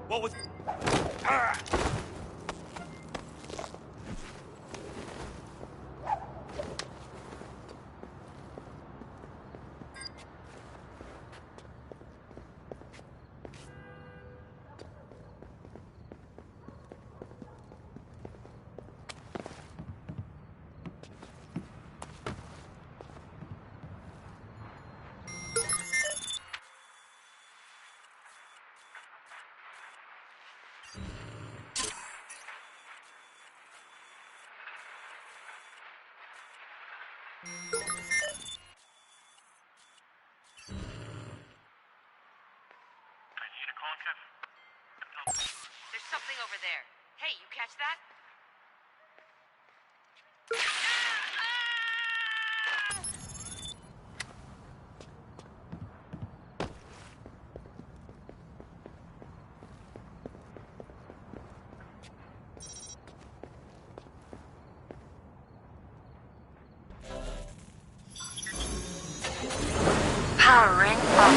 What was... There's something over there. Hey, you catch that? Powering up.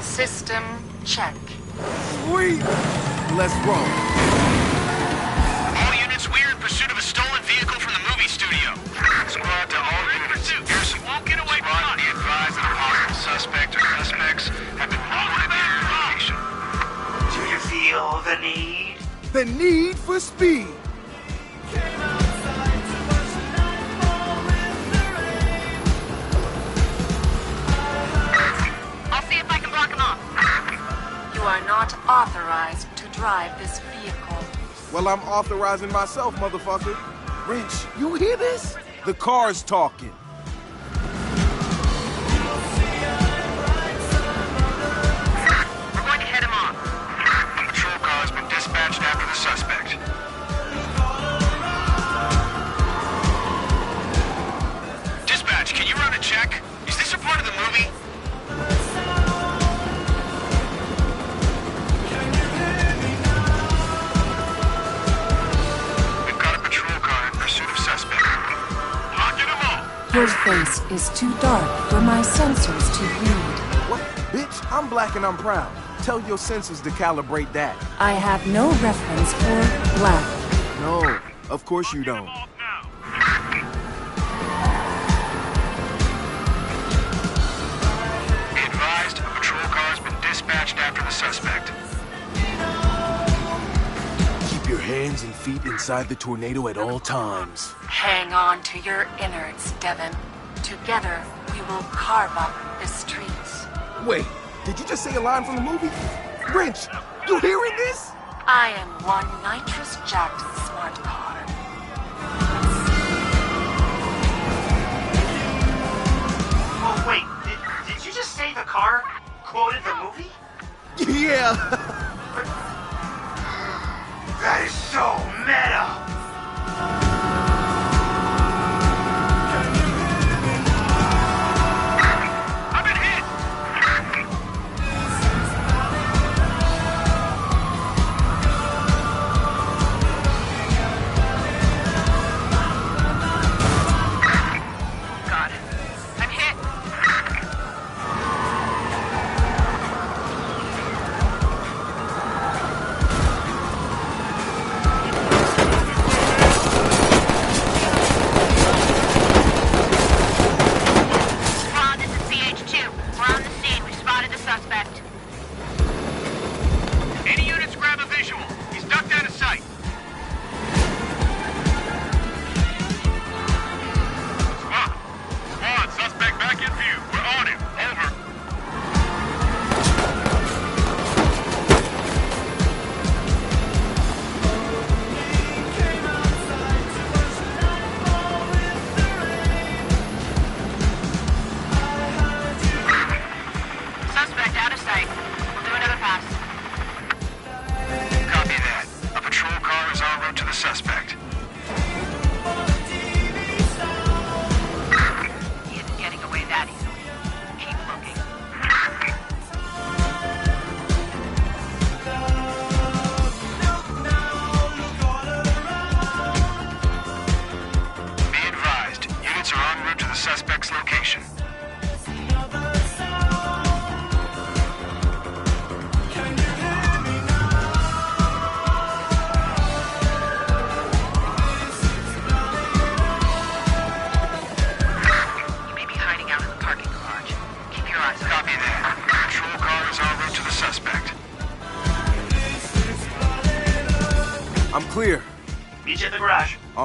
System check. Sweet! Let's roll. All units, we are in pursuit of a stolen vehicle from the movie studio. Squad to all units. Harrison, won't get away from us. Be advised that a possible suspect or suspects have been located in your location. Do you feel the need? The need for speed. I'll see if I can block him off. You are not authorized to drive this vehicle. Well, I'm authorizing myself, motherfucker. Wrench, you hear this? The car's talking. We're going to head him off. A patrol car has been dispatched after the suspect. Dispatch, can you run a check? Is this a part of the movie? We've got a patrol car in pursuit of suspect. Locking them all. Your face is too dark for my sensors to read. What? Bitch, I'm black and I'm proud. Tell your sensors to calibrate that. I have no reference for black. No, of course you don't. Be advised, a patrol car has been dispatched after the suspect. Keep your hands and feet inside the tornado at all times. Hang on to your innards, Devin. Together, we will carve up the streets. Wait, did you just say a line from the movie? Wrench, you hearing this? I am one nitrous-jacked smart car. Oh, wait, did you just say the car quoted the movie? Yeah. That is so meta!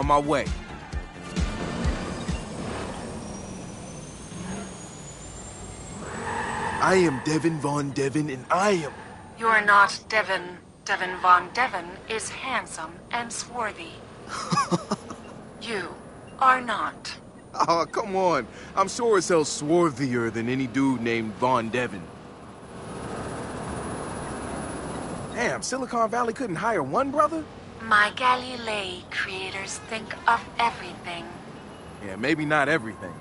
On my way. I am Devin Von Devin, and I am... You are not Devin. Devin Von Devin is handsome and swarthy. You are not. Oh, come on. I'm sure as hell swarthier than any dude named Von Devin. Damn, Silicon Valley couldn't hire one brother? My Galilei creators think of everything. Yeah, maybe not everything.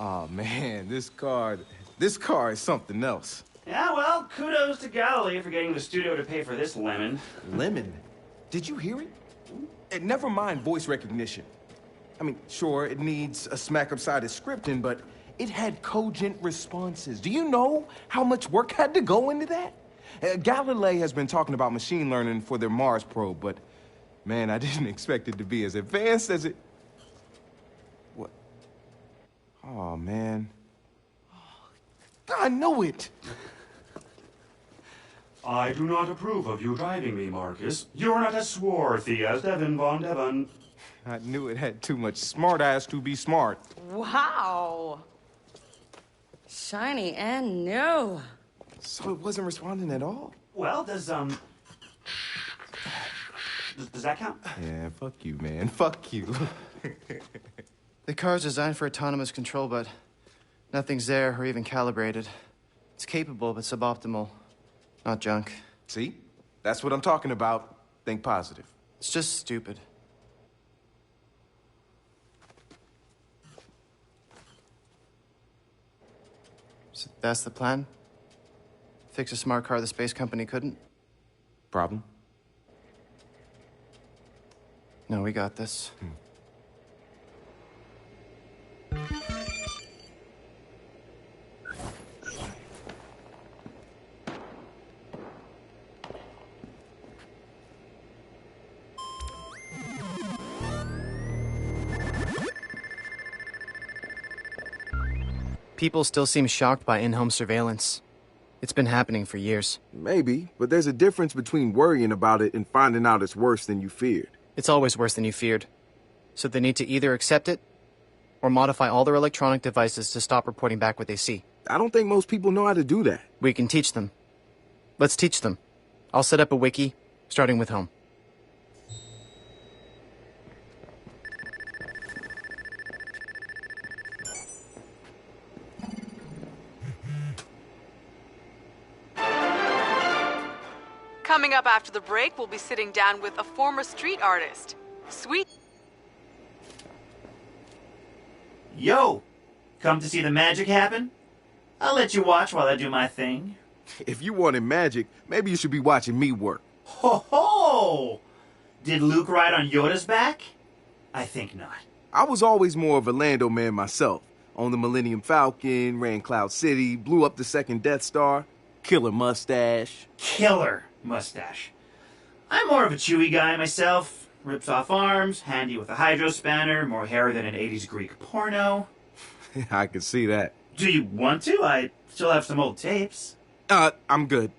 Oh, man, this car is something else. Yeah, well, kudos to Galilee for getting the studio to pay for this lemon. Lemon? Did you hear it? Never mind voice recognition. I mean, sure, it needs a smack-up-sided scripting, but it had cogent responses. Do you know how much work had to go into that? Galilee has been talking about machine learning for their Mars probe, but, man, I didn't expect it to be as advanced as it... What? Oh, man. I knew it! I do not approve of you driving me, Marcus. You're not as swarthy as Devin Von Devin. I knew it had too much smart-ass to be smart. Wow. Shiny and new. So it wasn't responding at all? Well, does that count? Yeah, fuck you, man. Fuck you. The car's designed for autonomous control, but nothing's there or even calibrated. It's capable, but suboptimal. Not junk. See? That's what I'm talking about. Think positive. It's just stupid. So that's the plan? Fix a smart car the space company couldn't? Problem? No, we got this. People still seem shocked by in-home surveillance. It's been happening for years. Maybe, but there's a difference between worrying about it and finding out it's worse than you feared. It's always worse than you feared. So they need to either accept it or modify all their electronic devices to stop reporting back what they see. I don't think most people know how to do that. We can teach them. Let's teach them. I'll set up a wiki, starting with home. Coming up after the break, we'll be sitting down with a former street artist. Sweet. Yo, come to see the magic happen? I'll let you watch while I do my thing. If you wanted magic, maybe you should be watching me work. Ho ho! Did Luke ride on Yoda's back? I think not. I was always more of a Lando man myself. Owned the Millennium Falcon, ran Cloud City, blew up the second Death Star. Killer mustache. Killer mustache. I'm more of a Chewie guy myself. Rips off arms, handy with a hydro spanner, more hair than an 80s Greek porno. I can see that. Do you want to? I still have some old tapes. I'm good.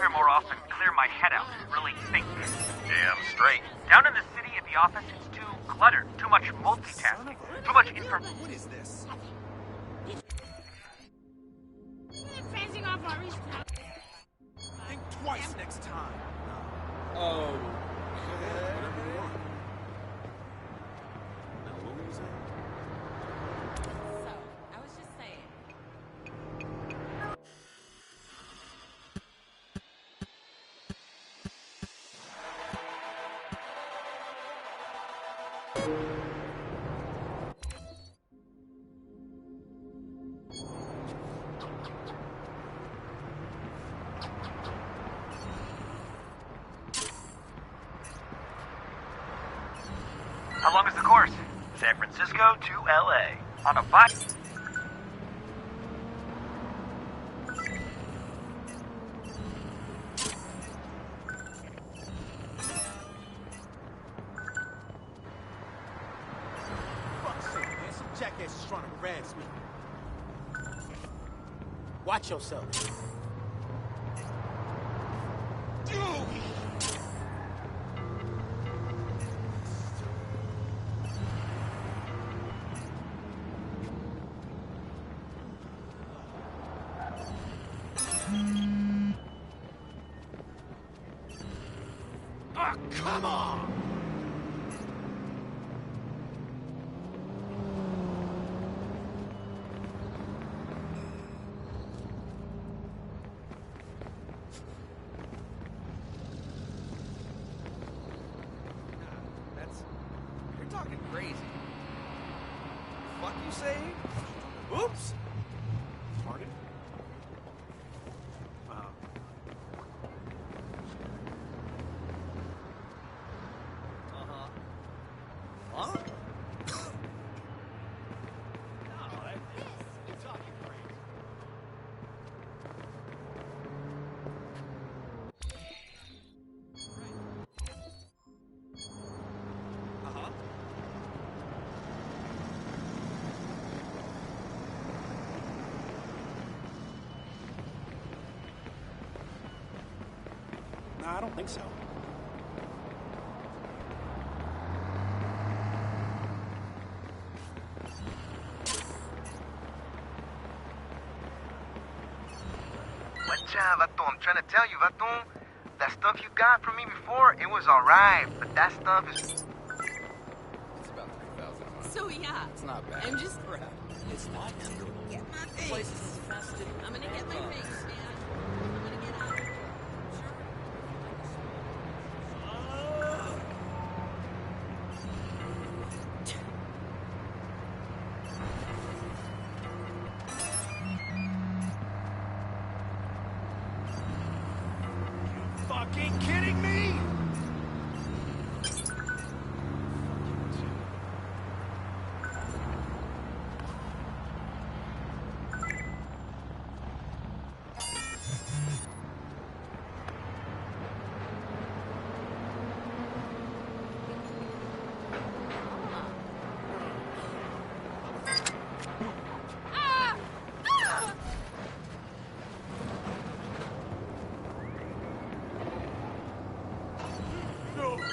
here more often, clear my head out, really think. Damn straight. Down in the city at the office, it's too cluttered, too much multitasking, too much information. What is this? Fencing off our reach. Think twice next time. Oh. I was just saying. How long is the course? San Francisco to LA. On a bike. Fuck's sake, man. Some jackass is trying to harass me. Watch yourself. Ah, come on! You're talking crazy. Fuck you say? Oops! Pardon? Huh? You're talking crazy. No, I don't think so. Vato, I'm trying to tell you, Vato, that stuff you got from me before, it was alright, but that stuff is... It's about 3,000 a month. So yeah. It's not bad. I'm just It's not true. get my face. Place is infested. I'm gonna get my face, man. I'm gonna get out of here. Fucking kidding me?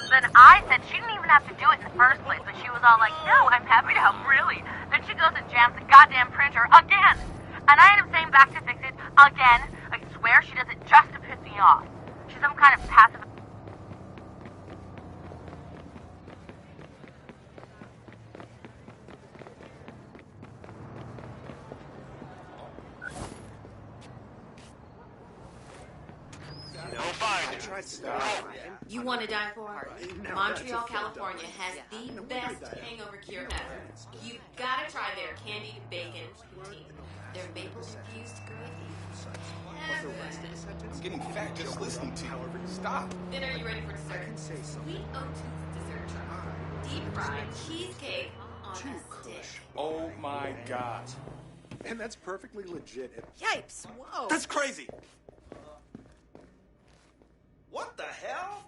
Then I said she didn't even have to do it in the first place, but she was all like, no, I'm happy to help, really. Then she goes and jams the goddamn printer again. And I ended up saying back to fix it again. I swear she does it just to piss me off. She's some kind of passive... You want to die for? Montreal, California has the best hangover cure ever. You gotta try their candied bacon poutine. Their maple infused gravy. I'm getting fat just listening to you. Stop. Then are you ready for dessert? Sweet Oat's dessert truck. Deep fried cheesecake on a stick. Oh my god. And that's perfectly legit. Yipes! Whoa! That's crazy! What the hell?